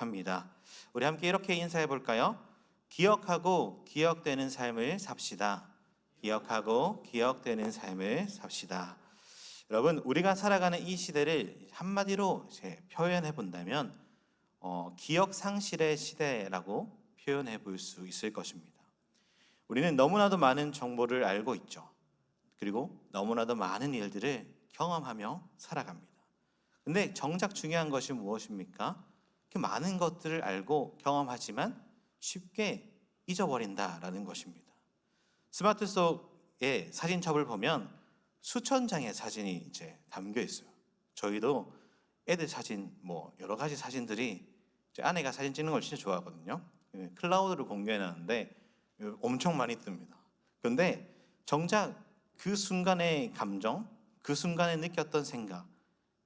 합니다. 우리 함께 이렇게 인사해 볼까요? 기억하고 기억되는 삶을 삽시다. 기억하고 기억되는 삶을 삽시다. 여러분, 우리가 살아가는 이 시대를 한마디로 표현해 본다면 기억 상실의 시대라고 표현해 볼 수 있을 것입니다. 우리는 너무나도 많은 정보를 알고 있죠. 그리고 너무나도 많은 일들을 경험하며 살아갑니다. 근데 정작 중요한 것이 무엇입니까? 그 많은 것들을 알고 경험하지만 쉽게 잊어버린다라는 것입니다. 스마트 속의 사진첩을 보면 수천 장의 사진이 이제 담겨 있어요. 저희도 애들 사진, 여러 가지 사진들이 제 아내가 사진 찍는 걸 진짜 좋아하거든요. 클라우드를 공유해 놨는데 엄청 많이 뜹니다. 그런데 정작 그 순간의 감정, 그 순간에 느꼈던 생각,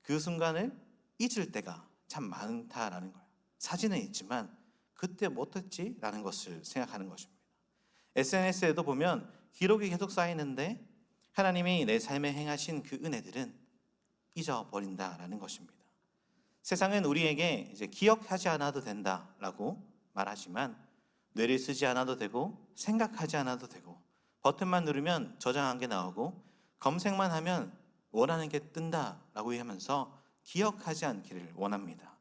그 순간을 잊을 때가 참 많다라는 거예요. 사진은 있지만 그때 못했지? 라는 것을 생각하는 것입니다. SNS에도 보면 기록이 계속 쌓이는데 하나님이 내 삶에 행하신 그 은혜들은 잊어버린다라는 것입니다. 세상은 우리에게 이제 기억하지 않아도 된다라고 말하지만 뇌를 쓰지 않아도 되고 생각하지 않아도 되고 버튼만 누르면 저장한 게 나오고 검색만 하면 원하는 게 뜬다라고 하면서 기억하지 않기를 원합니다.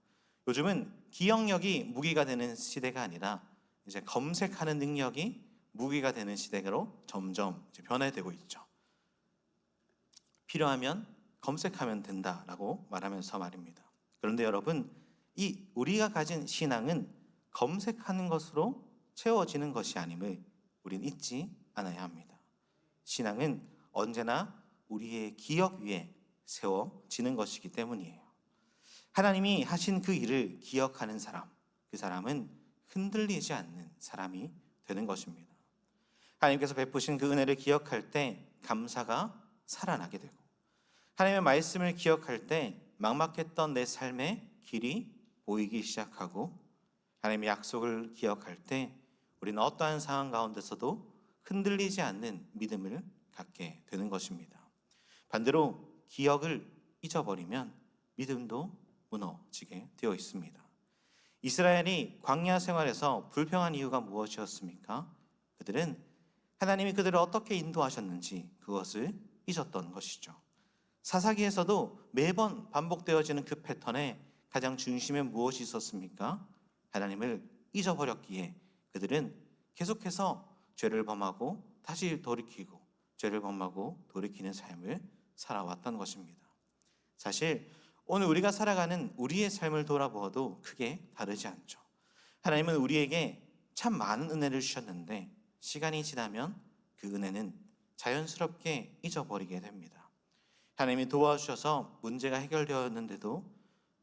요즘은 기억력이 무기가 되는 시대가 아니라 이제 검색하는 능력이 무기가 되는 시대로 점점 이제 변화되고 있죠. 필요하면 검색하면 된다라고 말하면서 말입니다. 그런데 여러분, 이 우리가 가진 신앙은 검색하는 것으로 채워지는 것이 아님을 우린 잊지 않아야 합니다. 신앙은 언제나 우리의 기억 위에 세워지는 것이기 때문이에요. 하나님이 하신 그 일을 기억하는 사람, 그 사람은 흔들리지 않는 사람이 되는 것입니다. 하나님께서 베푸신 그 은혜를 기억할 때 감사가 살아나게 되고, 하나님의 말씀을 기억할 때 막막했던 내 삶의 길이 보이기 시작하고, 하나님의 약속을 기억할 때 우리는 어떠한 상황 가운데서도 흔들리지 않는 믿음을 갖게 되는 것입니다. 반대로 기억을 잊어버리면 믿음도 무너지게 되어 있습니다. 이스라엘이 광야 생활에서 불평한 이유가 무엇이었습니까? 그들은 하나님이 그들을 어떻게 인도하셨는지 그것을 잊었던 것이죠. 사사기에서도 매번 반복되어지는 그 패턴에 가장 중심에 무엇이 있었습니까? 하나님을 잊어버렸기에 그들은 계속해서 죄를 범하고 다시 돌이키고 죄를 범하고 돌이키는 삶을 살아왔던 것입니다. 사실 오늘 우리가 살아가는 우리의 삶을 돌아보아도 크게 다르지 않죠. 하나님은 우리에게 참 많은 은혜를 주셨는데 시간이 지나면 그 은혜는 자연스럽게 잊어버리게 됩니다. 하나님이 도와주셔서 문제가 해결되었는데도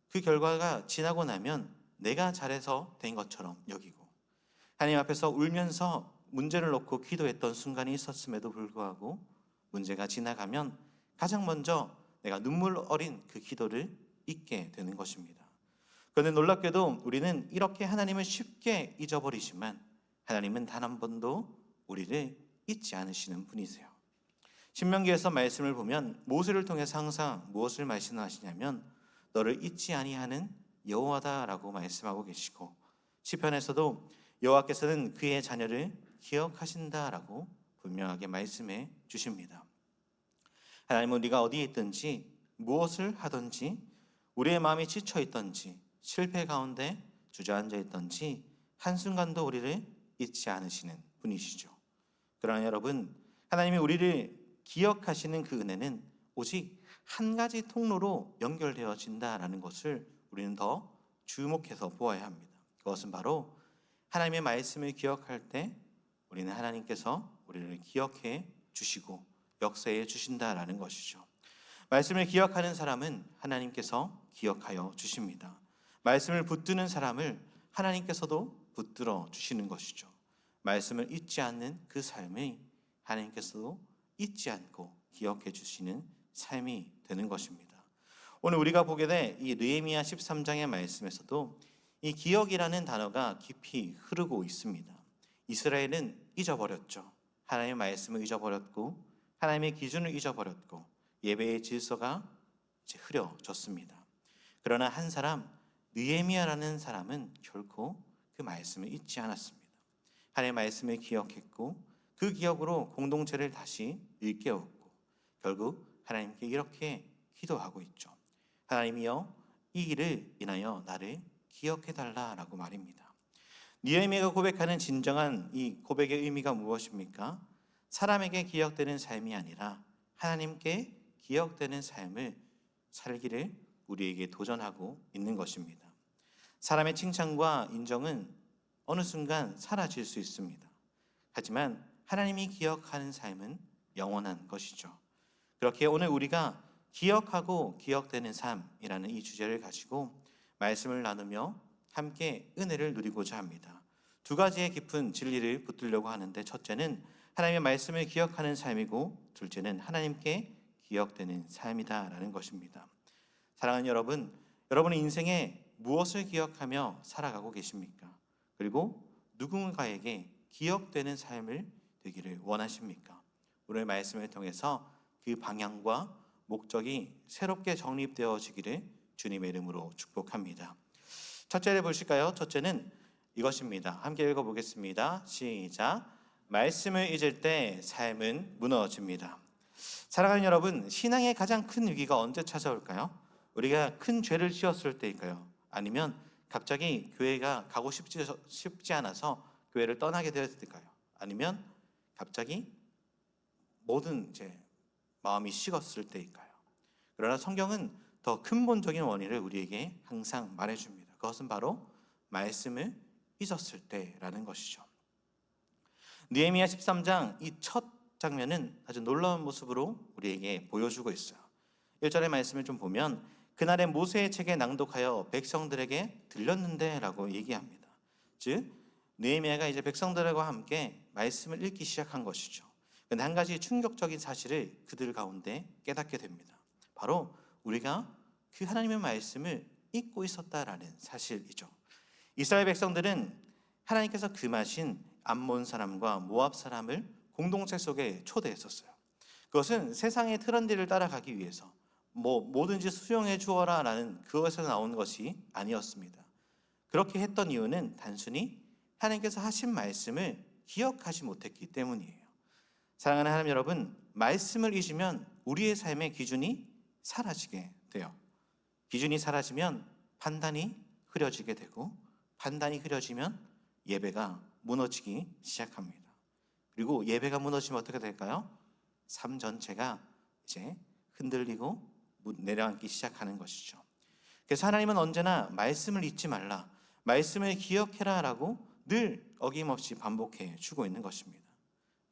그 결과가 지나고 나면 내가 잘해서 된 것처럼 여기고, 하나님 앞에서 울면서 문제를 놓고 기도했던 순간이 있었음에도 불구하고 문제가 지나가면 가장 먼저 내가 눈물 어린 그 기도를 잊게 되는 것입니다. 그런데 놀랍게도 우리는 이렇게 하나님을 쉽게 잊어버리지만 하나님은 단 한 번도 우리를 잊지 않으시는 분이세요. 신명기에서 말씀을 보면 모세를 통해서 항상 무엇을 말씀하시냐면 너를 잊지 아니하는 여호와다라고 말씀하고 계시고, 시편에서도 여호와께서는 그의 자녀를 기억하신다라고 분명하게 말씀해 주십니다. 하나님은 우리가 어디에 있든지 무엇을 하든지 우리의 마음이 지쳐 있든지 실패 가운데 주저앉아 있든지 한순간도 우리를 잊지 않으시는 분이시죠. 그러나 여러분, 하나님이 우리를 기억하시는 그 은혜는 오직 한 가지 통로로 연결되어진다라는 것을 우리는 더 주목해서 보아야 합니다. 그것은 바로 하나님의 말씀을 기억할 때 우리는 하나님께서 우리를 기억해 주시고 역사해 주신다라는 것이죠. 말씀을 기억하는 사람은 하나님께서 기억하여 주십니다. 말씀을 붙드는 사람을 하나님께서도 붙들어 주시는 것이죠. 말씀을 잊지 않는 그 삶이 하나님께서도 잊지 않고 기억해 주시는 삶이 되는 것입니다. 오늘 우리가 보게 될 이 느헤미야 13장의 말씀에서도 이 기억이라는 단어가 깊이 흐르고 있습니다. 이스라엘은 잊어버렸죠. 하나님의 말씀을 잊어버렸고 하나님의 기준을 잊어버렸고 예배의 질서가 이제 흐려졌습니다. 그러나 한 사람 느헤미야라는 사람은 결코 그 말씀을 잊지 않았습니다. 하나님의 말씀을 기억했고 그 기억으로 공동체를 다시 일깨웠고 결국 하나님께 이렇게 기도하고 있죠. 하나님이여, 이 일을 인하여 나를 기억해달라라고 말입니다. 느헤미야가 고백하는 진정한 이 고백의 의미가 무엇입니까? 사람에게 기억되는 삶이 아니라 하나님께 기억되는 삶을 살기를 우리에게 도전하고 있는 것입니다. 사람의 칭찬과 인정은 어느 순간 사라질 수 있습니다. 하지만 하나님이 기억하는 삶은 영원한 것이죠. 그렇게 오늘 우리가 기억하고 기억되는 삶이라는 이 주제를 가지고 말씀을 나누며 함께 은혜를 누리고자 합니다. 두 가지의 깊은 진리를 붙들려고 하는데, 첫째는 하나님의 말씀을 기억하는 삶이고 둘째는 하나님께 기억되는 삶이다라는 것입니다. 사랑하는 여러분, 여러분의 인생에 무엇을 기억하며 살아가고 계십니까? 그리고 누군가에게 기억되는 삶을 되기를 원하십니까? 오늘 말씀을 통해서 그 방향과 목적이 새롭게 정립되어지기를 주님의 이름으로 축복합니다. 첫째를 보실까요? 첫째는 이것입니다. 함께 읽어보겠습니다. 시작. 말씀을 잊을 때 삶은 무너집니다. 사랑하는 여러분, 신앙의 가장 큰 위기가 언제 찾아올까요? 우리가 큰 죄를 지었을 때일까요? 아니면 갑자기 교회가 가고 싶지 않아서 교회를 떠나게 되었을까요? 아니면 갑자기 모든 마음이 식었을 때일까요? 그러나 성경은 더 근본적인 원인을 우리에게 항상 말해줍니다. 그것은 바로 말씀을 잊었을 때라는 것이죠. 느헤미야 13장 이 첫 장면은 아주 놀라운 모습으로 우리에게 보여주고 있어요. 1절의 말씀을 좀 보면 그날에 모세의 책에 낭독하여 백성들에게 들렸는데 라고 얘기합니다. 즉 느헤미야가 이제 백성들과 함께 말씀을 읽기 시작한 것이죠. 그런데 한 가지 충격적인 사실을 그들 가운데 깨닫게 됩니다. 바로 우리가 그 하나님의 말씀을 잊고 있었다라는 사실이죠. 이스라엘 백성들은 하나님께서 금하신 암몬 사람과 모압 사람을 공동체 속에 초대했었어요. 그것은 세상의 트렌드를 따라가기 위해서 뭐든지 수용해 주어라 라는 그것에서 나온 것이 아니었습니다. 그렇게 했던 이유는 단순히 하나님께서 하신 말씀을 기억하지 못했기 때문이에요. 사랑하는 하나님 여러분, 말씀을 잊으면 우리의 삶의 기준이 사라지게 돼요. 기준이 사라지면 판단이 흐려지게 되고 판단이 흐려지면 예배가 무너지기 시작합니다. 그리고 예배가 무너지면 어떻게 될까요? 삶 전체가 이제 흔들리고 내려앉기 시작하는 것이죠. 그래서 하나님은 언제나 말씀을 잊지 말라, 말씀을 기억해라 라고 늘 어김없이 반복해 주고 있는 것입니다.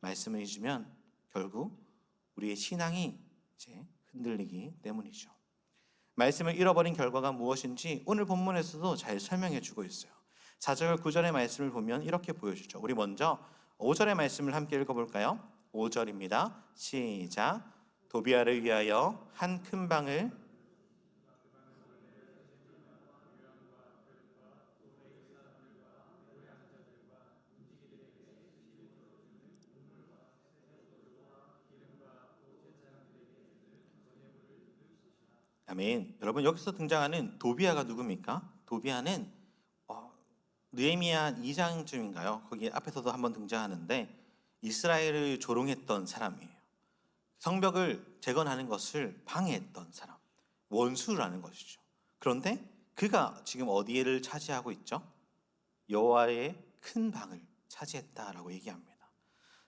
말씀을 잊으면 결국 우리의 신앙이 이제 흔들리기 때문이죠. 말씀을 잃어버린 결과가 무엇인지 오늘 본문에서도 잘 설명해 주고 있어요. 4절 9절의 말씀을 보면 이렇게 보여주죠. 우리 먼저 5절의 말씀을 함께 읽어볼까요? 5절입니다. 시작. 도비아를 위하여 한 큰 방을 아멘. 여러분, 여기서 등장하는 도비아가 누굽니까? 도비아는 느헤미야 2장쯤인가요? 거기 앞에서도 한번 등장하는데 이스라엘을 조롱했던 사람이에요. 성벽을 재건하는 것을 방해했던 사람, 원수라는 것이죠. 그런데 그가 지금 어디를 차지하고 있죠? 여호와의 큰 방을 차지했다라고 얘기합니다.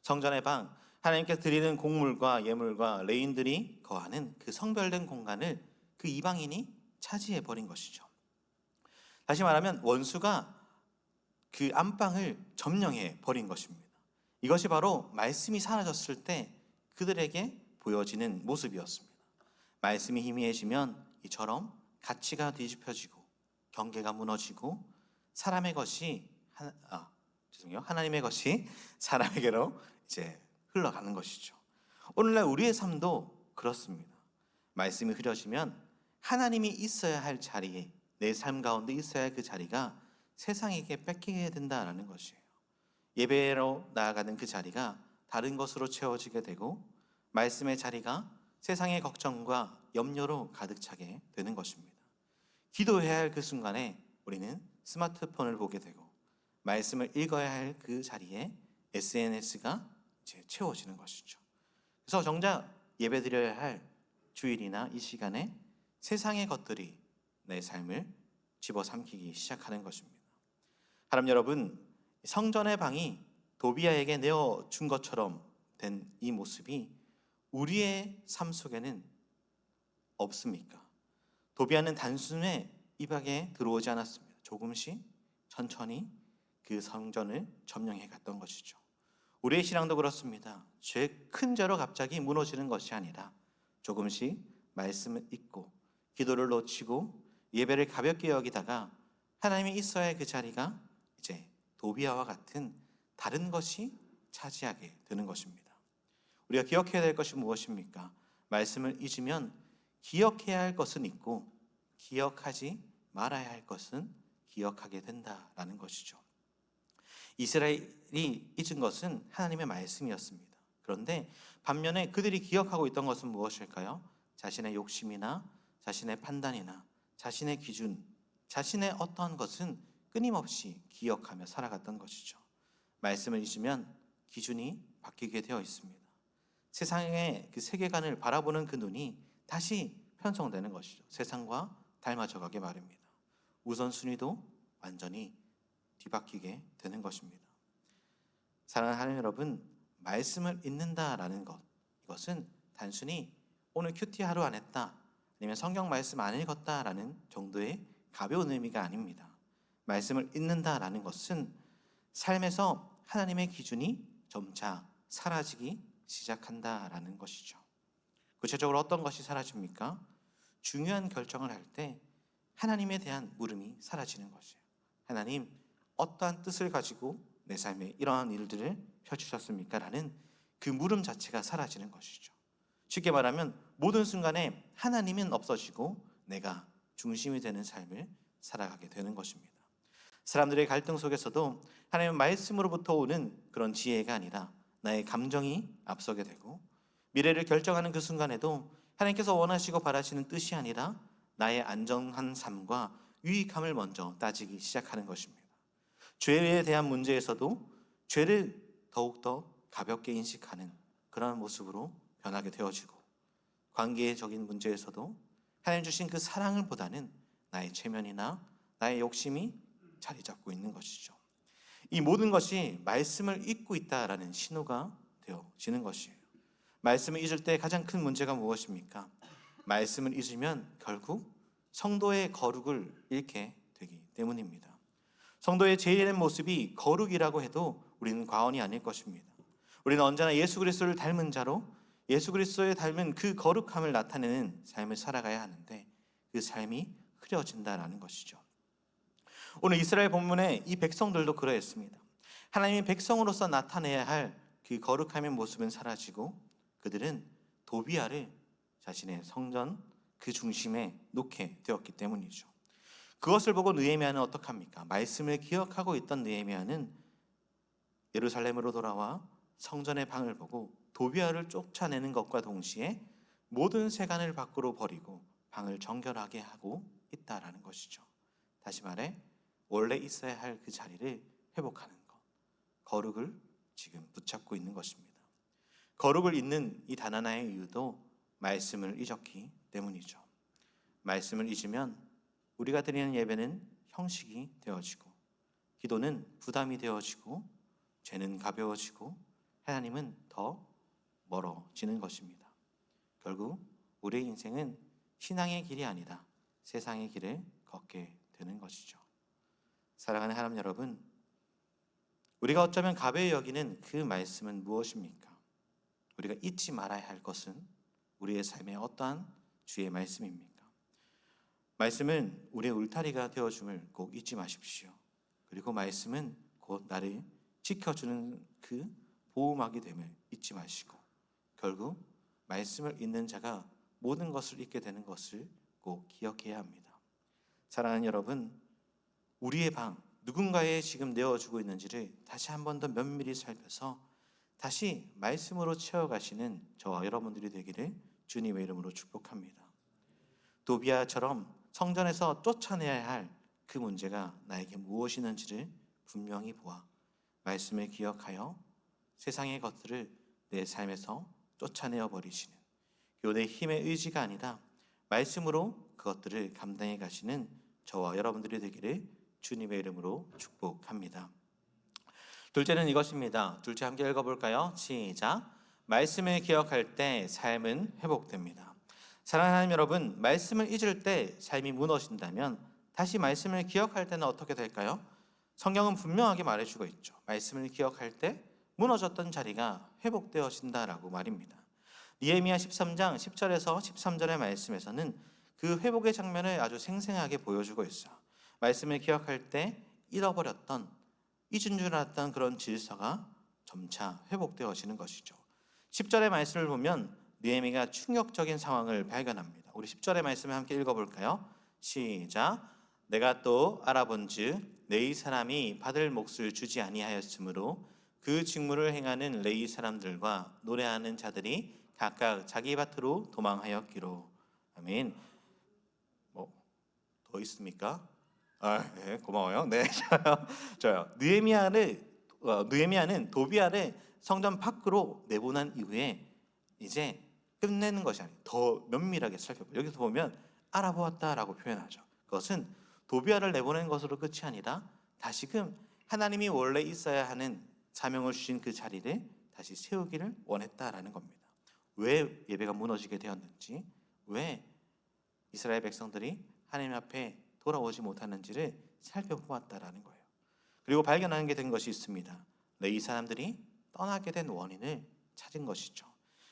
성전의 방, 하나님께서 드리는 곡물과 예물과 레인들이 거하는 그 성별된 공간을 그 이방인이 차지해버린 것이죠. 다시 말하면 원수가 그 안방을 점령해 버린 것입니다. 이것이 바로 말씀이 사라졌을 때 그들에게 보여지는 모습이었습니다. 말씀이 희미해지면 이처럼 가치가 뒤집혀지고 경계가 무너지고 하나님의 것이 사람에게로 이제 흘러가는 것이죠. 오늘날 우리의 삶도 그렇습니다. 말씀이 흐려지면 하나님이 있어야 할 자리에, 내 삶 가운데 있어야 할 그 자리가 세상에게 뺏기게 된다는 것이에요. 예배로 나아가는 그 자리가 다른 것으로 채워지게 되고 말씀의 자리가 세상의 걱정과 염려로 가득 차게 되는 것입니다. 기도해야 할 그 순간에 우리는 스마트폰을 보게 되고 말씀을 읽어야 할 그 자리에 SNS가 이제 채워지는 것이죠. 그래서 정작 예배드려야 할 주일이나 이 시간에 세상의 것들이 내 삶을 집어삼키기 시작하는 것입니다. 하나님 여러분, 성전의 방이 도비아에게 내어준 것처럼 된 이 모습이 우리의 삶 속에는 없습니까? 도비아는 단순히 입학에 들어오지 않았습니다. 조금씩 천천히 그 성전을 점령해 갔던 것이죠. 우리의 신앙도 그렇습니다. 큰 죄로 갑자기 무너지는 것이 아니라 조금씩 말씀을 읽고 기도를 놓치고 예배를 가볍게 여기다가 하나님이 있어야 할 그 자리가 이제 도비아와 같은 다른 것이 차지하게 되는 것입니다. 우리가 기억해야 될 것이 무엇입니까? 말씀을 잊으면 기억해야 할 것은 있고 기억하지 말아야 할 것은 기억하게 된다라는 것이죠. 이스라엘이 잊은 것은 하나님의 말씀이었습니다. 그런데 반면에 그들이 기억하고 있던 것은 무엇일까요? 자신의 욕심이나 자신의 판단이나 자신의 기준, 자신의 어떠한 것은 끊임없이 기억하며 살아갔던 것이죠. 말씀을 잊으면 기준이 바뀌게 되어 있습니다. 세상의 그 세계관을 바라보는 그 눈이 다시 편성되는 것이죠. 세상과 닮아져가게 마련입니다. 우선순위도 완전히 뒤바뀌게 되는 것입니다. 사랑하는 하나님 여러분, 말씀을 읽는다라는 것, 이것은 단순히 오늘 큐티 하루 안 했다, 아니면 성경 말씀 안 읽었다라는 정도의 가벼운 의미가 아닙니다. 말씀을 읽는다라는 것은 삶에서 하나님의 기준이 점차 사라지기 시작한다라는 것이죠. 구체적으로 어떤 것이 사라집니까? 중요한 결정을 할 때 하나님에 대한 물음이 사라지는 것이에요. 하나님, 어떠한 뜻을 가지고 내 삶에 이러한 일들을 펼치셨습니까? 라는 그 물음 자체가 사라지는 것이죠. 쉽게 말하면 모든 순간에 하나님은 없어지고 내가 중심이 되는 삶을 살아가게 되는 것입니다. 사람들의 갈등 속에서도 하나님의 말씀으로부터 오는 그런 지혜가 아니라 나의 감정이 앞서게 되고, 미래를 결정하는 그 순간에도 하나님께서 원하시고 바라시는 뜻이 아니라 나의 안정한 삶과 유익함을 먼저 따지기 시작하는 것입니다. 죄에 대한 문제에서도 죄를 더욱더 가볍게 인식하는 그런 모습으로 변하게 되어지고, 관계적인 문제에서도 하나님 주신 그 사랑을 보다는 나의 체면이나 나의 욕심이 자리 잡고 있는 것이죠. 이 모든 것이 말씀을 잊고 있다라는 신호가 되어지는 것이에요. 말씀을 잊을 때 가장 큰 문제가 무엇입니까? 말씀을 잊으면 결국 성도의 거룩을 잃게 되기 때문입니다. 성도의 제일의 모습이 거룩이라고 해도 우리는 과언이 아닐 것입니다. 우리는 언제나 예수 그리스도를 닮은 자로 예수 그리스도의 닮은 그 거룩함을 나타내는 삶을 살아가야 하는데 그 삶이 흐려진다라는 것이죠. 오늘 이스라엘 본문에 이 백성들도 그러했습니다. 하나님의 백성으로서 나타내야 할 그 거룩함의 모습은 사라지고 그들은 도비아를 자신의 성전 그 중심에 놓게 되었기 때문이죠. 그것을 보고 느헤미야는 어떡합니까? 말씀을 기억하고 있던 느헤미야는 예루살렘으로 돌아와 성전의 방을 보고 도비아를 쫓아내는 것과 동시에 모든 세간을 밖으로 버리고 방을 정결하게 하고 있다라는 것이죠. 다시 말해 원래 있어야 할 그 자리를 회복하는 것, 거룩을 지금 붙잡고 있는 것입니다. 거룩을 잊는 이 단 하나의 이유도 말씀을 잊었기 때문이죠. 말씀을 잊으면 우리가 드리는 예배는 형식이 되어지고, 기도는 부담이 되어지고, 죄는 가벼워지고, 하나님은 더 멀어지는 것입니다. 결국 우리의 인생은 신앙의 길이 아니라 세상의 길을 걷게 되는 것이죠. 사랑하는 하나님 여러분, 우리가 어쩌면 가벼이 여기는 그 말씀은 무엇입니까? 우리가 잊지 말아야 할 것은 우리의 삶의 어떠한 주의 말씀입니까? 말씀은 우리의 울타리가 되어줌을 꼭 잊지 마십시오. 그리고 말씀은 곧 나를 지켜주는 그 보호막이 됨을 잊지 마시고, 결국 말씀을 읽는 자가 모든 것을 잊게 되는 것을 꼭 기억해야 합니다. 사랑하는 여러분, 우리의 방, 누군가에 지금 내어주고 있는지를 다시 한 번 더 면밀히 살펴서 다시 말씀으로 채워가시는 저와 여러분들이 되기를 주님의 이름으로 축복합니다. 도비아처럼 성전에서 쫓아내야 할 그 문제가 나에게 무엇이는지를 분명히 보아 말씀을 기억하여 세상의 것들을 내 삶에서 쫓아내어 버리시는 내 힘의 의지가 아니라 말씀으로 그것들을 감당해 가시는 저와 여러분들이 되기를 주님의 이름으로 축복합니다. 둘째는 이것입니다. 둘째 함께 읽어볼까요? 시작. 말씀을 기억할 때 삶은 회복됩니다. 사랑하는 하나님 여러분, 말씀을 잊을 때 삶이 무너진다면 다시 말씀을 기억할 때는 어떻게 될까요? 성경은 분명하게 말해주고 있죠. 말씀을 기억할 때 무너졌던 자리가 회복되어진다라고 말입니다. 느헤미야 13장 10절에서 13절의 말씀에서는 그 회복의 장면을 아주 생생하게 보여주고 있어요. 말씀을 기억할 때 잃어버렸던, 잊은 줄 알았던 그런 질서가 점차 회복되어지는 것이죠. 10절의 말씀을 보면 느헤미야가 충격적인 상황을 발견합니다. 우리 10절의 말씀을 함께 읽어볼까요? 시작. 내가 또 알아본즉 레위 사람이 받을 몫을 주지 아니하였으므로 그 직무를 행하는 레위 사람들과 노래하는 자들이 각각 자기 밭으로 도망하였기로. 아멘. 더 있습니까? 네, 고마워요. 네, 저요. 느헤미야는 도비아를 성전 밖으로 내보낸 이후에 이제 끝내는 것이 아니에요. 더 면밀하게 살펴보고 여기서 보면 알아보았다라고 표현하죠. 그것은 도비아를 내보낸 것으로 끝이 아니라 다시금 하나님이 원래 있어야 하는 사명을 주신 그 자리를 다시 세우기를 원했다라는 겁니다. 왜 예배가 무너지게 되었는지, 왜 이스라엘 백성들이 하나님 앞에 돌아오지 못하는지를 살펴보았다라는 거예요. 그리고 발견하는 게 된 것이 있습니다. 이 사람들이 떠나게 된 원인을 찾은 것이죠.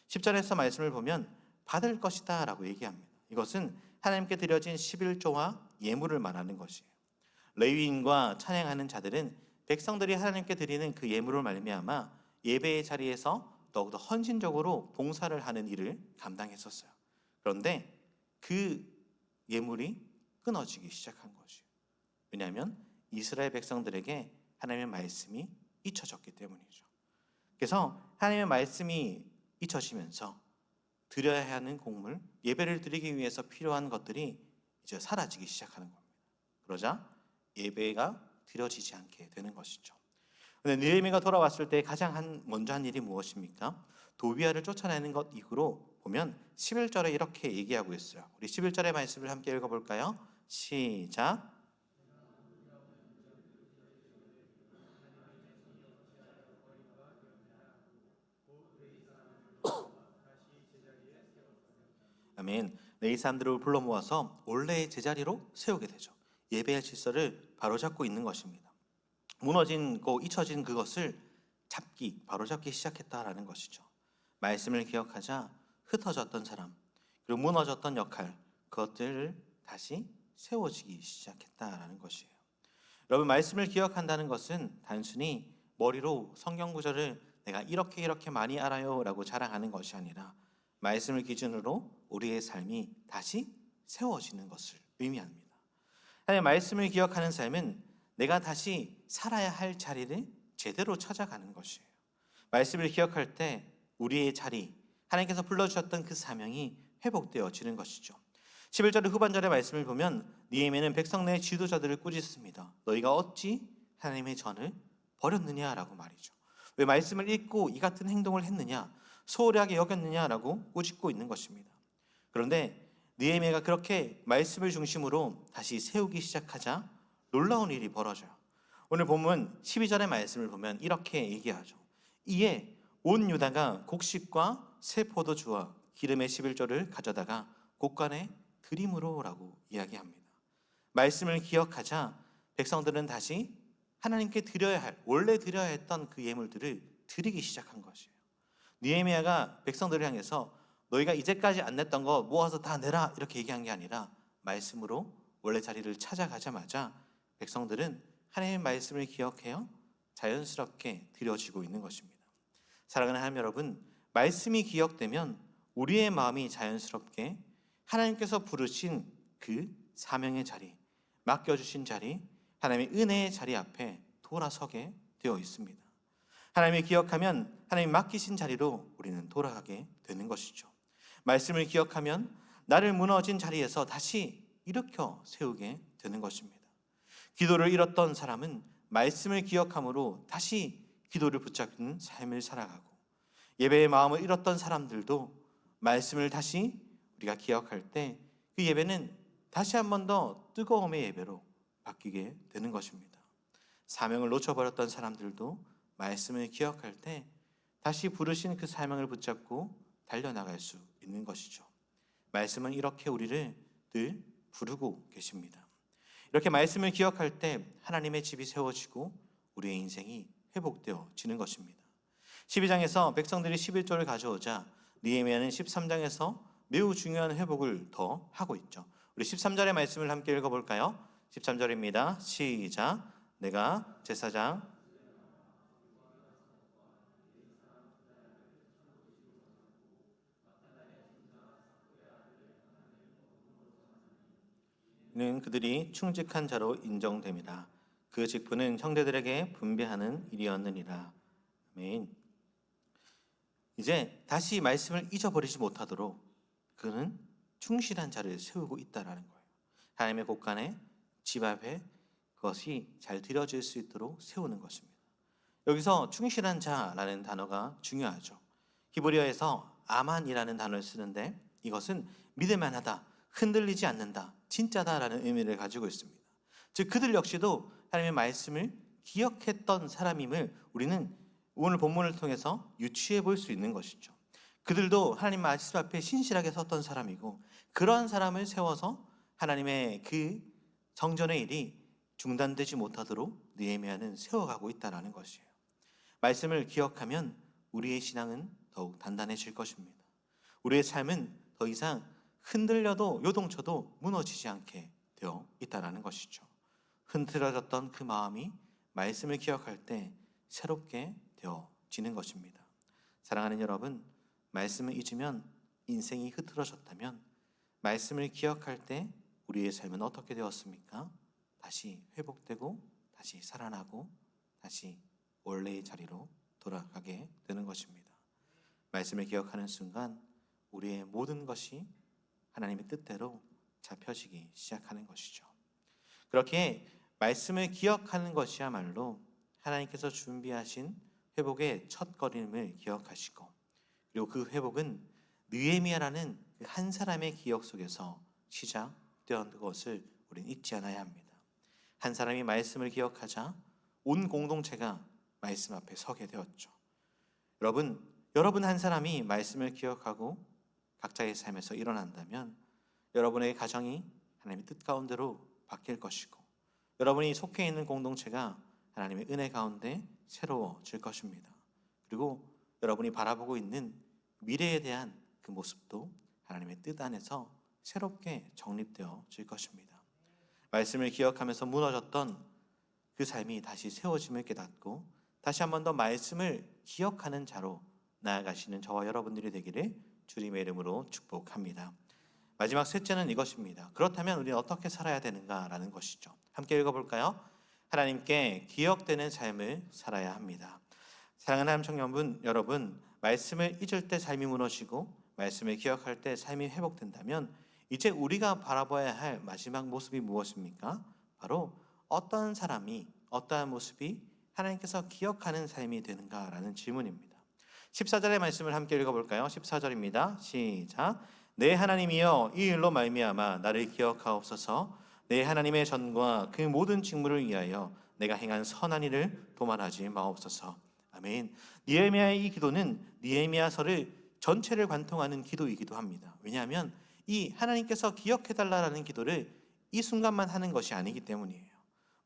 10절에서 말씀을 보면 받을 것이다 라고 얘기합니다. 이것은 하나님께 드려진 11조와 예물을 말하는 것이에요. 레위인과 찬양하는 자들은 백성들이 하나님께 드리는 그 예물을 말미암아 예배의 자리에서 더욱더 헌신적으로 봉사를 하는 일을 감당했었어요. 그런데 그 예물이 끊어지기 시작한 것이에요. 왜냐하면 이스라엘 백성들에게 하나님의 말씀이 잊혀졌기 때문이죠. 그래서 하나님의 말씀이 잊혀지면서 드려야 하는 공물, 예배를 드리기 위해서 필요한 것들이 이제 사라지기 시작하는 겁니다. 그러자 예배가 드려지지 않게 되는 것이죠. 근데 느헤미야가 돌아왔을 때 가장 먼저 한 일이 무엇입니까? 도비아를 쫓아내는 것 이후로 보면 11절에 이렇게 얘기하고 있어요. 우리 11절의 말씀을 함께 읽어볼까요? 시작. 아멘. 이 사람들을 불러 모아서 원래의 제자리로 세우게 되죠. 예배의 질서를 바로잡고 있는 것입니다. 무너진 잊혀진 그것을 바로잡기 시작했다라는 것이죠. 말씀을 기억하자 흩어졌던 사람, 그리고 무너졌던 역할, 그것들을 다시 세워지기 시작했다라는 것이에요. 여러분, 말씀을 기억한다는 것은 단순히 머리로 성경 구절을 내가 이렇게 많이 알아요 라고 자랑하는 것이 아니라 말씀을 기준으로 우리의 삶이 다시 세워지는 것을 의미합니다. 하나님의 말씀을 기억하는 삶은 내가 다시 살아야 할 자리를 제대로 찾아가는 것이에요. 말씀을 기억할 때 우리의 자리, 하나님께서 불러주셨던 그 사명이 회복되어지는 것이죠. 11절 후반절의 말씀을 보면 느헤미야는 백성 내 지도자들을 꾸짖습니다. 너희가 어찌 하나님의 전을 버렸느냐라고 말이죠. 왜 말씀을 읽고 이 같은 행동을 했느냐, 소홀하게 여겼느냐라고 꾸짖고 있는 것입니다. 그런데 느헤미야가 그렇게 말씀을 중심으로 다시 세우기 시작하자 놀라운 일이 벌어져요. 오늘 본문 12절의 말씀을 보면 이렇게 얘기하죠. 이에 온 유다가 곡식과 새 포도주와 기름의 11조를 가져다가 곳간에 드림으로라고 이야기합니다. 말씀을 기억하자 백성들은 다시 하나님께 드려야 할, 원래 드려야 했던 그 예물들을 드리기 시작한 것이에요. 느헤미야가 백성들을 향해서 너희가 이제까지 안 냈던 거 모아서 다 내라 이렇게 얘기한 게 아니라 말씀으로 원래 자리를 찾아가자마자 백성들은 하나님의 말씀을 기억해요 자연스럽게 드려지고 있는 것입니다. 사랑하는 하나님 여러분, 말씀이 기억되면 우리의 마음이 자연스럽게 하나님께서 부르신 그 사명의 자리, 맡겨주신 자리, 하나님의 은혜의 자리 앞에 돌아서게 되어 있습니다. 하나님을 기억하면 하나님 맡기신 자리로 우리는 돌아가게 되는 것이죠. 말씀을 기억하면 나를 무너진 자리에서 다시 일으켜 세우게 되는 것입니다. 기도를 잃었던 사람은 말씀을 기억함으로 다시 기도를 붙잡는 삶을 살아가고, 예배의 마음을 잃었던 사람들도 말씀을 다시 우리가 기억할 때 그 예배는 다시 한 번 더 뜨거움의 예배로 바뀌게 되는 것입니다. 사명을 놓쳐버렸던 사람들도 말씀을 기억할 때 다시 부르신 그 사명을 붙잡고 달려나갈 수 있는 것이죠. 말씀은 이렇게 우리를 늘 부르고 계십니다. 이렇게 말씀을 기억할 때 하나님의 집이 세워지고 우리의 인생이 회복되어지는 것입니다. 12장에서 백성들이 11조를 가져오자 느헤미야는 13장에서 매우 중요한 회복을 더 하고 있죠. 우리 13절의 말씀을 함께 읽어볼까요? 13절입니다. 시작. 내가 제사장 는 그들이 충직한 자로 인정됩니다. 그 직분은 형제들에게 분배하는 일이었느니라. 아멘. 이제 다시 말씀을 잊어버리지 못하도록 그는 충실한 자를 세우고 있다라는 거예요. 하나님의 곳간에 집 앞에 그것이 잘 드려질 수 있도록 세우는 것입니다. 여기서 충실한 자라는 단어가 중요하죠. 히브리어에서 아만이라는 단어를 쓰는데 이것은 믿을만하다, 흔들리지 않는다, 진짜다라는 의미를 가지고 있습니다. 즉 그들 역시도 하나님의 말씀을 기억했던 사람임을 우리는 오늘 본문을 통해서 유추해 볼 수 있는 것이죠. 그들도 하나님 말씀 앞에 신실하게 섰던 사람이고, 그러한 사람을 세워서 하나님의 그 성전의 일이 중단되지 못하도록 느헤미야는 세워가고 있다는 것이에요. 말씀을 기억하면 우리의 신앙은 더욱 단단해질 것입니다. 우리의 삶은 더 이상 흔들려도 요동쳐도 무너지지 않게 되어 있다는 것이죠. 흔들어졌던 그 마음이 말씀을 기억할 때 새롭게 되어지는 것입니다. 사랑하는 여러분, 말씀을 잊으면 인생이 흐트러졌다면 말씀을 기억할 때 우리의 삶은 어떻게 되었습니까? 다시 회복되고 다시 살아나고 다시 원래의 자리로 돌아가게 되는 것입니다. 말씀을 기억하는 순간 우리의 모든 것이 하나님의 뜻대로 잡혀지기 시작하는 것이죠. 그렇게 말씀을 기억하는 것이야말로 하나님께서 준비하신 회복의 첫걸음을 기억하시고, 그리고 그 회복은 느헤미야라는 그 한 사람의 기억 속에서 시작되었던 것을 우리는 잊지 않아야 합니다. 한 사람이 말씀을 기억하자 온 공동체가 말씀 앞에 서게 되었죠. 여러분 한 사람이 말씀을 기억하고 각자의 삶에서 일어난다면 여러분의 가정이 하나님의 뜻 가운데로 바뀔 것이고, 여러분이 속해 있는 공동체가 하나님의 은혜 가운데 새로워질 것입니다. 그리고 여러분이 바라보고 있는 미래에 대한 그 모습도 하나님의 뜻 안에서 새롭게 정립되어질 것입니다. 말씀을 기억하면서 무너졌던 그 삶이 다시 세워짐을 깨닫고 다시 한 번 더 말씀을 기억하는 자로 나아가시는 저와 여러분들이 되기를 주님의 이름으로 축복합니다. 마지막 셋째는 이것입니다. 그렇다면 우리는 어떻게 살아야 되는가라는 것이죠. 함께 읽어볼까요? 하나님께 기억되는 삶을 살아야 합니다. 사랑하는 하나님 청년분 여러분, 말씀을 잊을 때 삶이 무너지고 말씀을 기억할 때 삶이 회복된다면 이제 우리가 바라봐야 할 마지막 모습이 무엇입니까? 바로 어떤 사람이, 어떠한 모습이 하나님께서 기억하는 삶이 되는가라는 질문입니다. 14절의 말씀을 함께 읽어볼까요? 14절입니다. 시작. 내 하나님이여, 이 일로 말미암아 나를 기억하옵소서. 내 하나님의 전과 그 모든 직무를 위하여 내가 행한 선한 일을 도말하지 마옵소서. 아멘. 느헤미야의 이 기도는 느헤미야서를 전체를 관통하는 기도이기도 합니다. 왜냐하면 이 하나님께서 기억해달라는 기도를 이 순간만 하는 것이 아니기 때문이에요.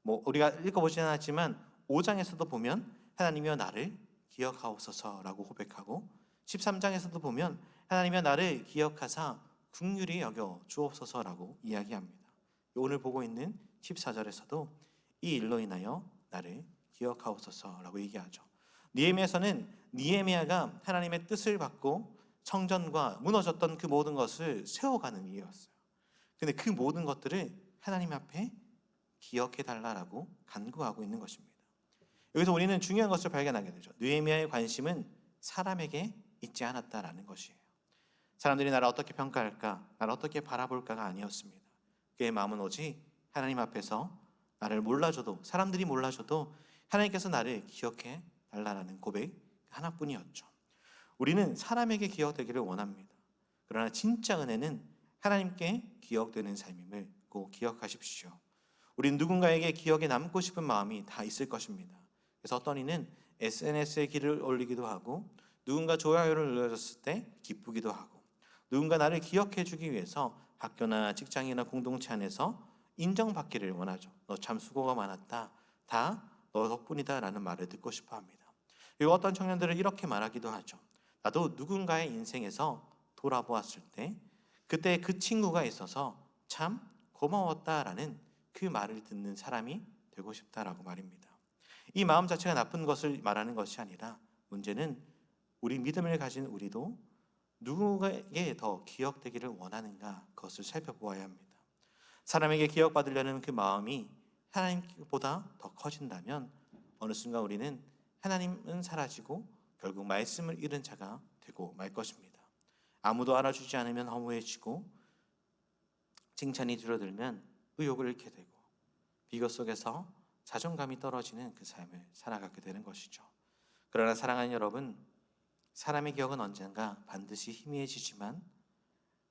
우리가 읽어보지는 않았지만 5장에서도 보면 하나님이여 나를 기억하옵소서라고 고백하고, 13장에서도 보면 하나님이여 나를 기억하사 긍휼히 여겨 주옵소서라고 이야기합니다. 오늘 보고 있는 14절에서도 이 일로 인하여 나를 기억하옵소서라고 얘기하죠. 느헤미야서는 느헤미야가 하나님의 뜻을 받고 성전과 무너졌던 그 모든 것을 세워가는 일이었어요. 근데 그 모든 것들을 하나님 앞에 기억해달라고 간구하고 있는 것입니다. 여기서 우리는 중요한 것을 발견하게 되죠. 느헤미야의 관심은 사람에게 있지 않았다라는 것이에요. 사람들이 나를 어떻게 평가할까, 나를 어떻게 바라볼까가 아니었습니다. 그의 마음은 오직 하나님 앞에서 나를 몰라줘도, 사람들이 몰라줘도 하나님께서 나를 기억해 달라는 고백 하나뿐이었죠. 우리는 사람에게 기억되기를 원합니다. 그러나 진짜 은혜는 하나님께 기억되는 삶임을 꼭 기억하십시오. 우린 누군가에게 기억에 남고 싶은 마음이 다 있을 것입니다. 그래서 어떤 이는 SNS에 글을 올리기도 하고, 누군가 좋아요를 눌러줬을 때 기쁘기도 하고, 누군가 나를 기억해 주기 위해서 학교나 직장이나 공동체 안에서 인정받기를 원하죠. 너 참 수고가 많았다, 다 너 덕분이다 라는 말을 듣고 싶어 합니다. 그리고 어떤 청년들은 이렇게 말하기도 하죠. 나도 누군가의 인생에서 돌아보았을 때 그때 그 친구가 있어서 참 고마웠다라는 그 말을 듣는 사람이 되고 싶다라고 말입니다. 이 마음 자체가 나쁜 것을 말하는 것이 아니라, 문제는 우리 믿음을 가진 우리도 누구에게 더 기억되기를 원하는가, 그것을 살펴보아야 합니다. 사람에게 기억받으려는 그 마음이 하나님보다 더 커진다면 어느 순간 우리는 하나님은 사라지고 결국 말씀을 잃은 자가 되고 말 것입니다. 아무도 알아주지 않으면 허무해지고, 칭찬이 줄어들면 의욕을 잃게 되고, 비교 속에서 자존감이 떨어지는 그 삶을 살아가게 되는 것이죠. 그러나 사랑하는 여러분, 사람의 기억은 언젠가 반드시 희미해지지만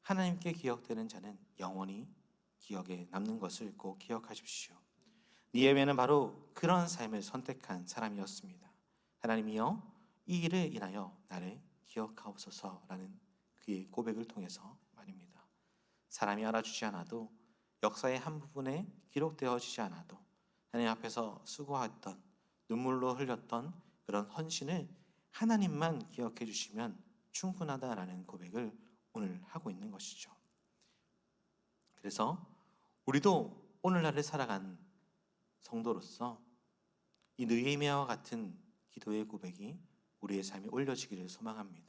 하나님께 기억되는 자는 영원히 기억에 남는 것을 꼭 기억하십시오. 니에미아는 바로 그런 삶을 선택한 사람이었습니다. 하나님이여, 이 일을 인하여 나를 기억하옵소서라는 그의 고백을 통해서 말입니다. 사람이 알아주지 않아도, 역사의 한 부분에 기록되어지지 않아도 하나님 앞에서 수고했던, 눈물로 흘렸던 그런 헌신을 하나님만 기억해 주시면 충분하다라는 고백을 오늘 하고 있는 것이죠. 그래서 우리도 오늘날을 살아간 성도로서 이 느헤미야와 같은 기도의 고백이 우리의 삶에 올려지기를 소망합니다.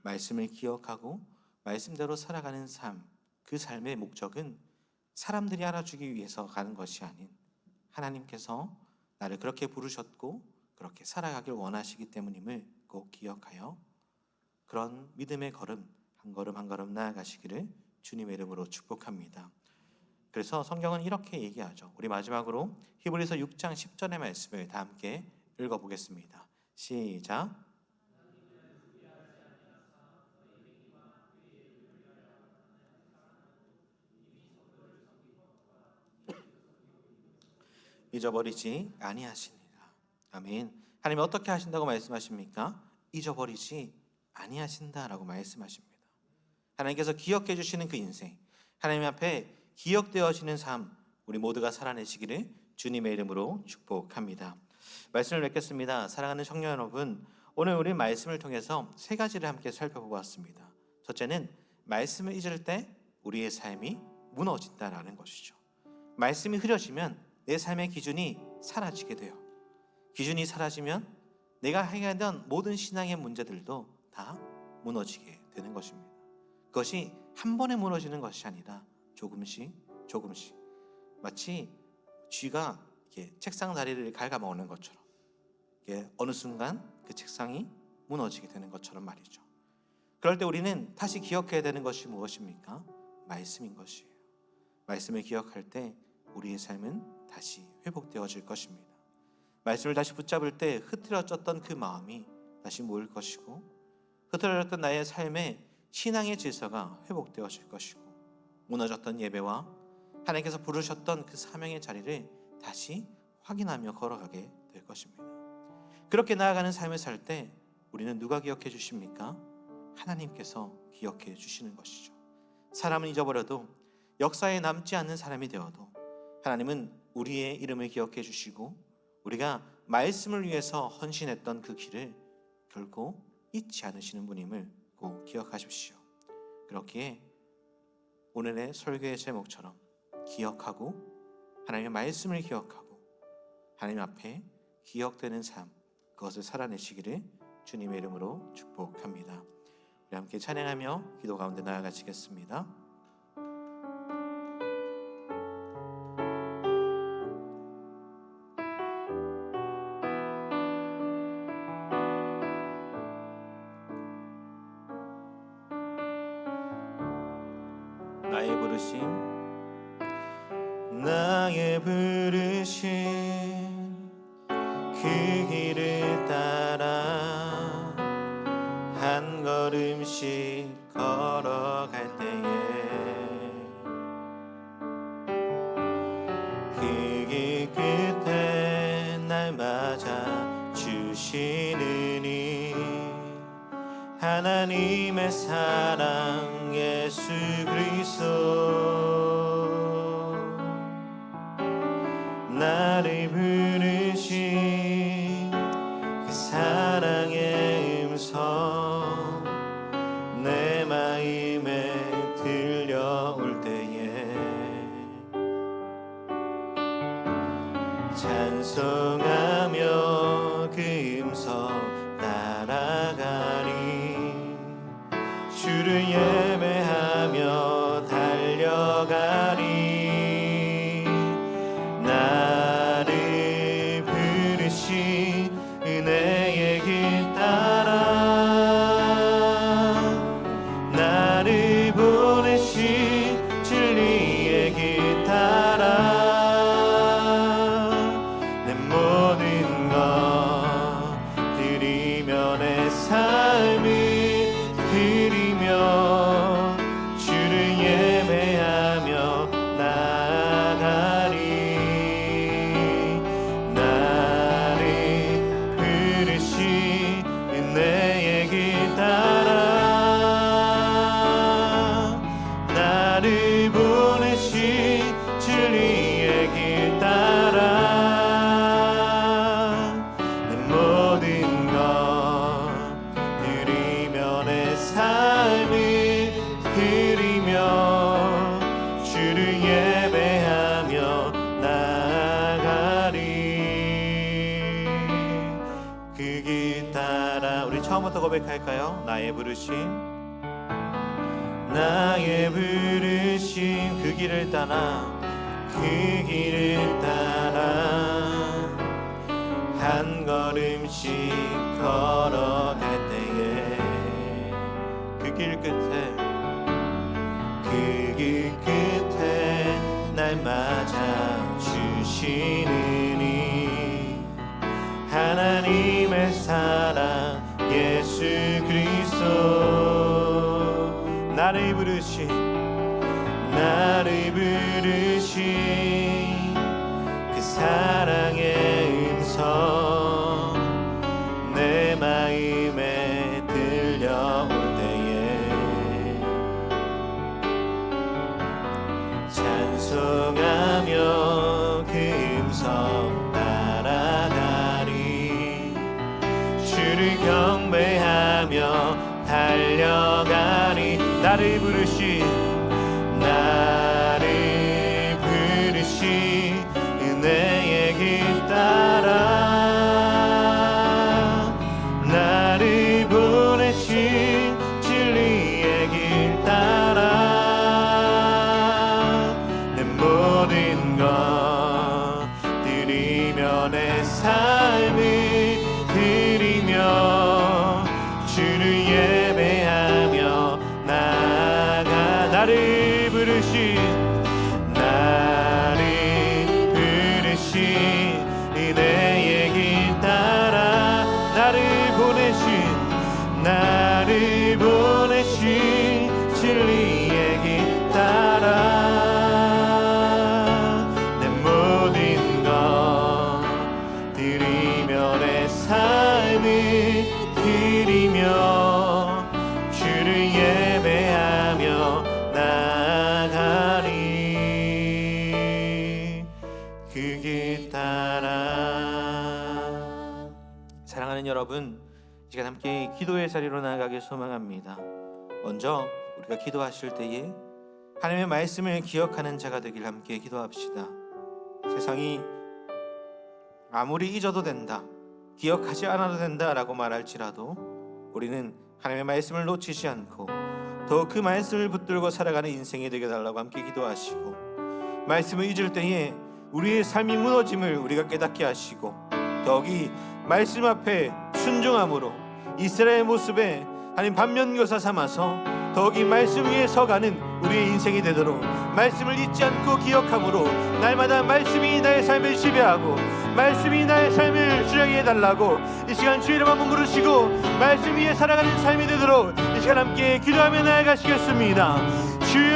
말씀을 기억하고 말씀대로 살아가는 삶, 그 삶의 목적은 사람들이 알아주기 위해서 가는 것이 아닌, 하나님께서 나를 그렇게 부르셨고 그렇게 살아가길 원하시기 때문임을 꼭 기억하여 그런 믿음의 걸음, 한 걸음 한 걸음 나아가시기를 주님의 이름으로 축복합니다. 그래서 성경은 이렇게 얘기하죠. 우리 마지막으로 히브리서 6장 10절의 말씀을 다 함께 읽어보겠습니다. 시작. 잊어버리지 아니하시니라. 아멘. 하나님이 어떻게 하신다고 말씀하십니까? 잊어버리지 아니하신다라고 말씀하십니다. 하나님께서 기억해 주시는 그 인생, 하나님 앞에 기억되어지는 삶, 우리 모두가 살아내시기를 주님의 이름으로 축복합니다. 말씀을 맺겠습니다. 사랑하는 청년 여러분, 오늘 우리 말씀을 통해서 세 가지를 함께 살펴보았습니다. 첫째는 말씀을 잊을 때 우리의 삶이 무너진다라는 것이죠. 말씀이 흐려지면 내 삶의 기준이 사라지게 돼요. 기준이 사라지면 내가 행하던 모든 신앙의 문제들도 다 무너지게 되는 것입니다. 그것이 한 번에 무너지는 것이 아니라 조금씩 조금씩, 마치 쥐가 이렇게 책상 다리를 갉아먹는 것처럼, 이게 어느 순간 그 책상이 무너지게 되는 것처럼 말이죠. 그럴 때 우리는 다시 기억해야 되는 것이 무엇입니까? 말씀인 것이에요. 말씀을 기억할 때 우리의 삶은 다시 회복되어질 것입니다. 말씀을 다시 붙잡을 때 흐트러졌던 그 마음이 다시 모일 것이고, 흐트러졌던 나의 삶에 신앙의 질서가 회복되어질 것이고, 무너졌던 예배와 하나님께서 부르셨던 그 사명의 자리를 다시 확인하며 걸어가게 될 것입니다. 그렇게 나아가는 삶을 살 때 우리는 누가 기억해 주십니까? 하나님께서 기억해 주시는 것이죠. 사람은 잊어버려도, 역사에 남지 않는 사람이 되어도 하나님은 우리의 이름을 기억해 주시고, 우리가 말씀을 위해서 헌신했던 그 길을 결코 잊지 않으시는 분임을 꼭 기억하십시오. 그렇기에 오늘의 설교의 제목처럼 기억하고, 하나님의 말씀을 기억하고 하나님 앞에 기억되는 삶, 그것을 살아내시기를 주님의 이름으로 축복합니다. 우리 함께 찬양하며 기도 가운데 나아가시겠습니다. 나의 부르심 부르신 그 길을 따라 한 걸음씩 걸어갈 때에 그 길 끝에 날 맞아 주시느니 하나님의 사랑 예수 그리스도 나를 부르신 그 사랑의 음성 내 마음에 들려올 때에 찬송하며 그 음성 따라가리 주를 예배하며 달려가리 나를 부르신 은혜의 길 따라 나를 보내신 진리의 길 따라 내 모든 것 드리며 내 삶을 드리며 주를 예배하며 나아가리 나를 부르신 은혜의 길 따라 나를 보내신 진리의 길 따라 내 모든 것 드리며 내 삶을 드리며 주를 예배하며 나아가리 그 길 따라 우리 처음부터 고백할까요? 나의 부르신 그 길을 따라 그 길을 따라 한 걸음씩 걸어갈 때에 그 길 끝에 날 맞아 주시느니 하나님의 사랑 예수 그리스도 나를 부르신 그 사랑의 음성 내 마음에 들려올 때에 찬송하며 그 음성 따라가리 주를 경배하며 달려가리 나를 부르신 은혜의 길 따라 나를 보내신 진리의 길 따라 내 모든 것 드리며 내 삶을 드리며 주를 예배하며 나아가 나를 부르신 은혜의 길 따라 나를 보내신 진리의 길 따라 내 모든 것 드리며 내 삶을 드리며 주를 예배하며 나아가리 그 길 따라 사랑하는 여러분 이 시간 함께 기도의 자리로 나아가길 소망합니다. 먼저 우리가 기도하실 때에 하나님의 말씀을 기억하는 자가 되길 함께 기도합시다. 세상이 아무리 잊어도 된다 기억하지 않아도 된다라고 말할지라도 우리는 하나님의 말씀을 놓치지 않고 더욱 그 말씀을 붙들고 살아가는 인생이 되게 달라고 함께 기도하시고 말씀을 잊을 때에 우리의 삶이 무너짐을 우리가 깨닫게 하시고 더욱이 말씀 앞에 순종함으로 이스라엘 모습에 하나님 반면교사 삼아서 더욱이 말씀 위에 서가는 우리의 인생이 되도록 말씀을 잊지 않고 기억함으로 날마다 말씀이 나의 삶을 지배하고 말씀이 나의 삶을 주장해 달라고 이 시간 주의 이름 한번 부르시고 말씀 위에 살아가는 삶이 되도록 이 시간 함께 기도하며 나아가시겠습니다. 주여,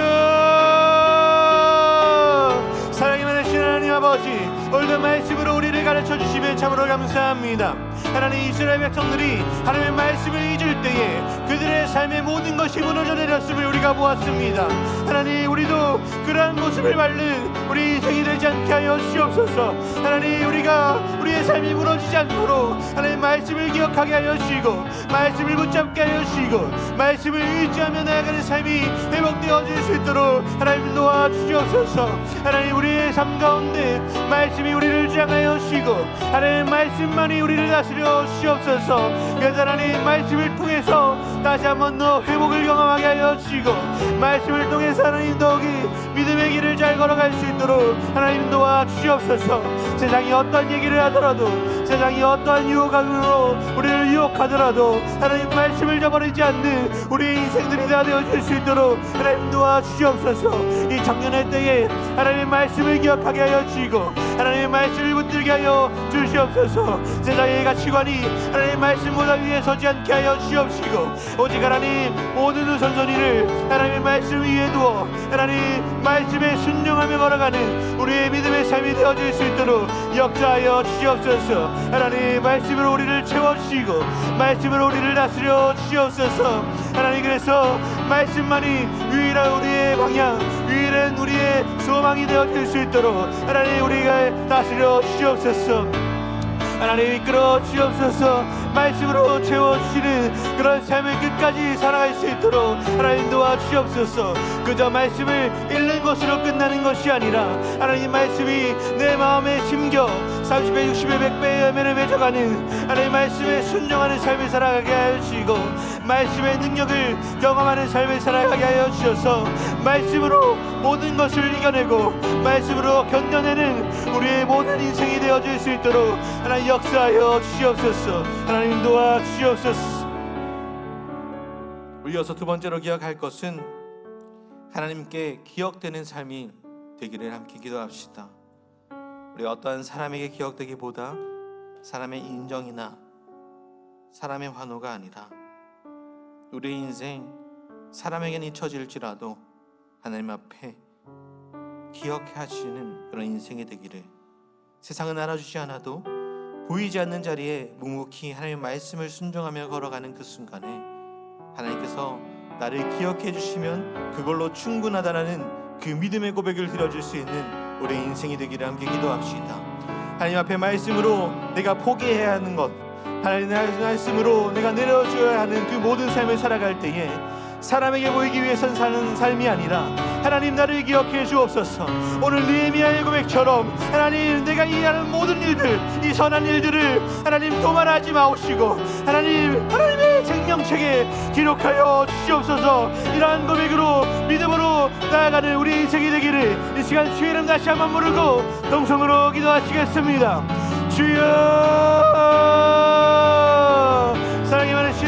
사랑이 많으신 하나님 아버지, 오늘도 말씀으로 우리를 가르쳐 주시면 참으로 감사합니다. 하나님, 이스라엘 백성들이 하나님의 말씀을 잊을 때에 그들의 삶의 모든 것이 무너져 내렸음을 우리가 보았습니다. 하나님, 우리도 그러한 모습을 밟는 우리 인생이 되지 않게 하여 주옵소서. 하나님, 우리가 우리의 삶이 무너지지 않도록 하나님 말씀을 기억하게 하여 주시고 말씀을 붙잡게 하여 주시고 말씀을 의지하며 나아가는 삶이 회복되어질 수 있도록 하나님 도와주시옵소서. 하나님, 우리의 삶 가운데 말씀이 우리를 주장하여 주시고 하나님 말씀만이 우리를 다스려 주시옵소서. 그래서 하나님 말씀을 통해서 다시 한번 더 회복을 경험하게 하여 주시고 말씀을 통해서 하나님 더욱이 믿음의 길을 잘 걸어갈 수 있도록 하나님 도와주시옵소서. 세상이 어떤 얘기를 하더라도 세상이 어떠한 유혹으로 우리를 유혹하더라도 하나님 말씀을 저버리지 않는 우리의 인생들이 다 되어질 수 있도록 하나님 도와주시옵소서. 이 청년의 때에 하나님의 말씀을 기억하게 하여 주시고 하나님의 말씀을 붙들게 하여 주시옵소서. 세상의 가치관이 하나님의 말씀보다 위에 서지 않게 하여 주시옵시고 오직 하나님 모든 우선순위를 하나님의 말씀 위에 두어 하나님 말씀에 순종하며 걸어가는 우리의 믿음의 삶이 되어질 수 있도록 역사하여 주시옵소서. 하나님 말씀으로 우리를 채워주시고 말씀으로 우리를 다스려 주시옵소서. 하나님, 그래서 말씀만이 유일한 우리의 방향, 유일한 우리의 소망이 되어질 수 있도록 하나님 우리가 다스려 주시옵소서. 하나님 이끌어 주시옵소서. 말씀으로 채워주시는 그런 삶을 끝까지 살아갈 수 있도록 하나님 도와주시옵소서. 그저 말씀을 읽는 것으로 끝나는 것이 아니라 하나님 말씀이 내 마음에 심겨 30배 60배 100배의 열매를 맺어가는 하나님 말씀에 순종하는 삶을 살아가게 하여 주시고 말씀의 능력을 경험하는 삶을 살아가게 하여 주셔서 말씀으로 모든 것을 이겨내고 말씀으로 견뎌내는 우리의 모든 인생이 되어질 수 있도록 하나님 역사하여 주시옵소서. 하나님 도와주시옵소서. 이어서 두 번째로 기억할 것은 하나님께 기억되는 삶이 되기를 함께 기도합시다. 우리 어떠한 사람에게 기억되기보다 사람의 인정이나 사람의 환호가 아니라 우리의 인생 사람에게는 잊혀질지라도 하나님 앞에 기억해 하시는 그런 인생이 되기를, 세상은 알아주지 않아도 보이지 않는 자리에 묵묵히 하나님의 말씀을 순종하며 걸어가는 그 순간에 하나님께서 나를 기억해 주시면 그걸로 충분하다라는 그 믿음의 고백을 드려줄 수 있는 우리의 인생이 되기를 함께 기도합시다. 하나님 앞에 말씀으로 내가 포기해야 하는 것, 하나님의 말씀으로 내가 내려줘야 하는 그 모든 삶을 살아갈 때에 사람에게 보이기 위해선 사는 삶이 아니라 하나님 나를 기억해 주옵소서. 오늘 느헤미야의 고백처럼 하나님 내가 이 하는 모든 일들, 이 선한 일들을 하나님 도말하지 마옵시고 하나님의 생명책에 기록하여 주시옵소서. 이러한 고백으로 믿음으로 나아가는 우리 인생이 되기를 이 시간 주의 이름 다시 한번 부르고 동성으로 기도하시겠습니다. 주여, 사랑이 많으신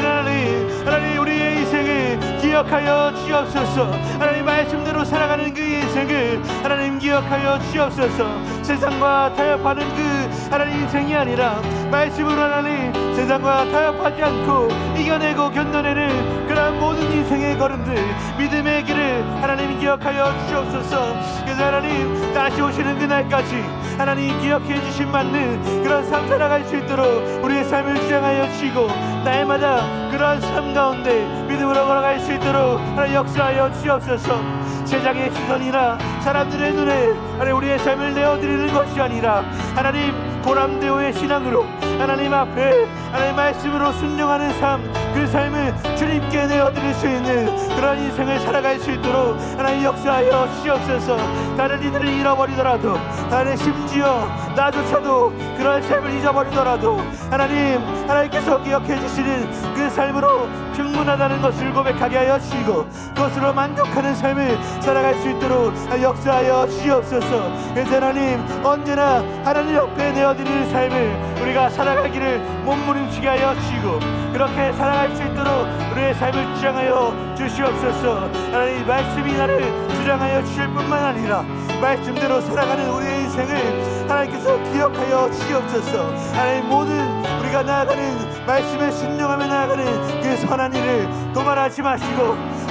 하나님 우리의 인생을 기억하여 주옵소서. 하나님 말씀대로 살아가는 그 인생을 하나님 기억하여 주옵소서. 세상과 타협하는 그 하나님 인생이 아니라 말씀으로 하나님 세상과 타협하지 않고 이겨내고 견뎌내는 그런 모든 인생의 걸음들, 믿음의 길을 하나님 기억하여 주옵소서. 그래서 하나님 다시 오시는 그날까지 하나님 기억해 주신 맞는 그런 삶 살아갈 수 있도록 우리의 삶을 주장하여 주시고 날마다 그러한 삶 가운데 믿음으로 걸어갈 수 있도록 하나님 역사하여 주옵소서. 세상의 시선이나 사람들의 눈에 하나님 우리의 삶을 내어드리는 것이 아니라 하나님 고람대오의 신앙으로 하나님 앞에 하나님 말씀으로 순종하는 삶, 그 삶을 주님께 내어드릴 수 있는 그런 인생을 살아갈 수 있도록 하나님 역사하여 주시옵소서. 다른 이들을 잃어버리더라도 하나님 심지어 나조차도 그런 삶을 잊어버리더라도 하나님께서 기억해 주시는 그 삶으로 충분하다는 것을 고백하게 하여 주시고 그것으로 만족하는 삶을 살아갈 수 있도록 역사하여 주시옵소서. 그래서 하나님 언제나 하나님 옆에 내어드리는 삶을 우리가 살아가기를 몸부림치게 하여 주시고 그렇게 살아가 살아갈 수 있도록 우리의 삶을 주장하여 주시옵소서. 하나님, 말씀이 나를 주장하여 주실 뿐만 아니라 말씀대로 살아가는 우리의 인생을 하나님께서 기억하여 주시옵소서. 하나님, 모든 우리가 나아가는 말씀에 순종하며 나아가는 그 선한 일을 도말하지 마시고,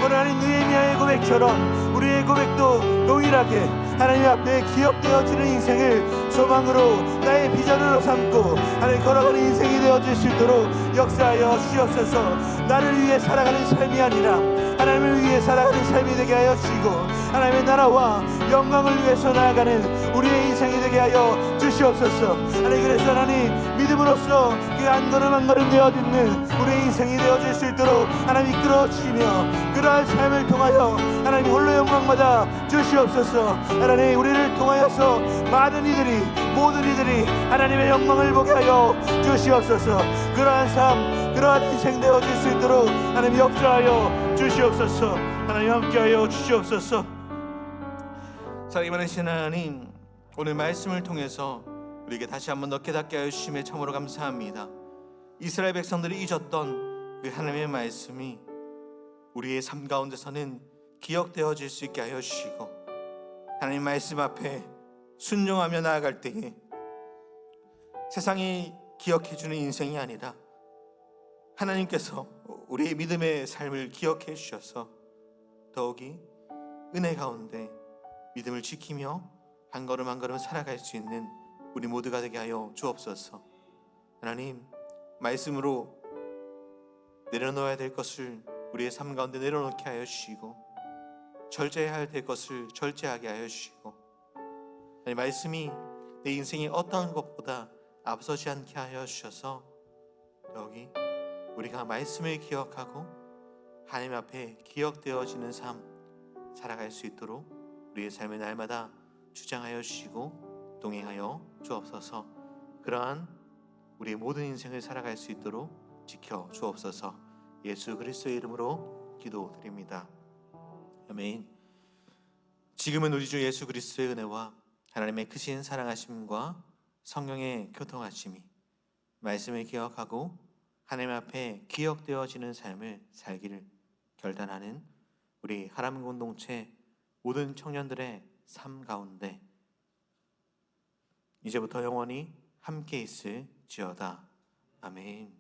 오늘 하나님 느헤미야의 고백처럼 우리의 고백도 동일하게 하나님 앞에 기억되어지는 인생을 소망으로 나의 비전으로 삼고 하나님 걸어가는 인생이 되어질 수 있도록 역사하여 주시옵소서. 나를 위해 살아가는 삶이 아니라 하나님을 위해 살아가는 삶이 되게 하여 주시고, 하나님의 나라와 영광을 위해서 나아가는 우리의 인생이 되게 하여 주시옵소서. 하나님, 그래서 하나님 믿음으로써 그 한 걸음 한 걸음 되어짓는 우리의 인생이 되어질 수 있도록 하나님 이끌어 주시며, 그러한 삶을 통하여 하나님 홀로 영광받아 주시옵소서. 하나님, 우리를 통하여서 모든 이들이 하나님의 영광을 보게 하여 주시옵소서. 그러한 삶, 그러한 인생 되어질 수 있도록 하나님 역사하여 주시옵소서. 하나님 함께하여 주시옵소서. 사랑이 많으신 하나님, 오늘 말씀을 통해서 우리에게 다시 한번 더 깨닫게 하여 주심에 참으로 감사합니다. 이스라엘 백성들이 잊었던 그 하나님의 말씀이 우리의 삶 가운데서는 기억되어질 수 있게 하여 주시고, 하나님 말씀 앞에 순종하며 나아갈 때에 세상이 기억해주는 인생이 아니라 하나님께서 우리의 믿음의 삶을 기억해 주셔서 더욱이 은혜 가운데 믿음을 지키며 한 걸음 한 걸음 살아갈 수 있는 우리 모두가 되게 하여 주옵소서. 하나님, 말씀으로 내려놓아야 될 것을 우리의 삶 가운데 내려놓게 하여 주시고, 절제해야 될 것을 절제하게 하여 주시고, 하나님, 말씀이 내 인생의 어떠한 것보다 앞서지 않게 하여 주셔서 여기 우리가 말씀을 기억하고 하나님 앞에 기억되어지는 삶 살아갈 수 있도록 우리의 삶의 날마다 주장하여 주시고 동행하여 주옵소서. 그러한 우리의 모든 인생을 살아갈 수 있도록 지켜 주옵소서. 예수 그리스도의 이름으로 기도드립니다. 아멘. 지금은 우리 주 예수 그리스도의 은혜와 하나님의 크신 사랑하심과 성령의 교통하심이 말씀을 기억하고 하나님 앞에 기억되어지는 삶을 살기를 결단하는 우리 하람 공동체 모든 청년들의 삶 가운데 이제부터 영원히 함께 있을지어다. 아멘.